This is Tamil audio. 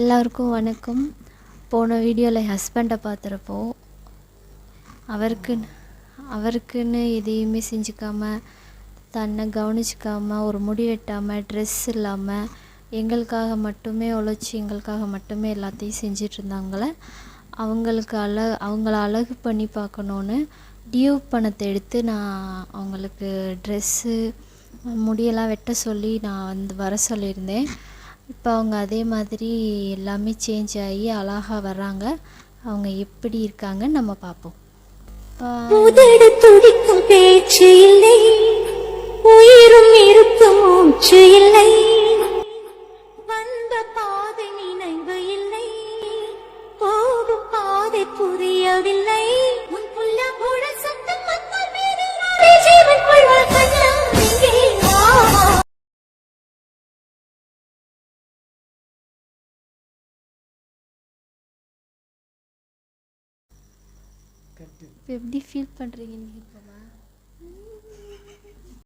எல்லாருக்கும் வணக்கம். போன வீடியோவில் ஹஸ்பண்டை பார்த்துருப்போ அவருக்குன்னு எதையுமே செஞ்சுக்காம, தன்னை கவனிச்சிக்காமல், ஒரு முடி வெட்டாமல், ட்ரெஸ் இல்லாமல், எங்களுக்காக மட்டுமே உழைச்சி எங்களுக்காக மட்டுமே எல்லாத்தையும் செஞ்சிட்ருந்தாங்களே, அவங்கள அழகு பண்ணி பார்க்கணுன்னு டியூப் பணத்தை எடுத்து நான் அவங்களுக்கு ட்ரெஸ்ஸு, முடியெல்லாம் வெட்ட சொல்லி நான் வர சொல்லியிருந்தேன். இப்போ அவங்க அதே மாதிரி எல்லாமே சேஞ்ச் ஆகி அழகாக வர்றாங்க. அவங்க எப்படி இருக்காங்கன்னு நம்ம பார்ப்போம். உதடு துடிக்கும் பேச்சு இல்லை, உயிரும் இருக்கும் மூச்சு இல்லை, வந்த பாதை நினைவு இல்லை, போகும் பாதை புரியவில்லை, உன் புள்ள போட சத்தம் மக்கள் மீது ஜீவன் கொள்வார் கண்ணம் எங்கே வா. இப்போ எப்படி ஃபீல் பண்ணுறீங்க நீங்கள்?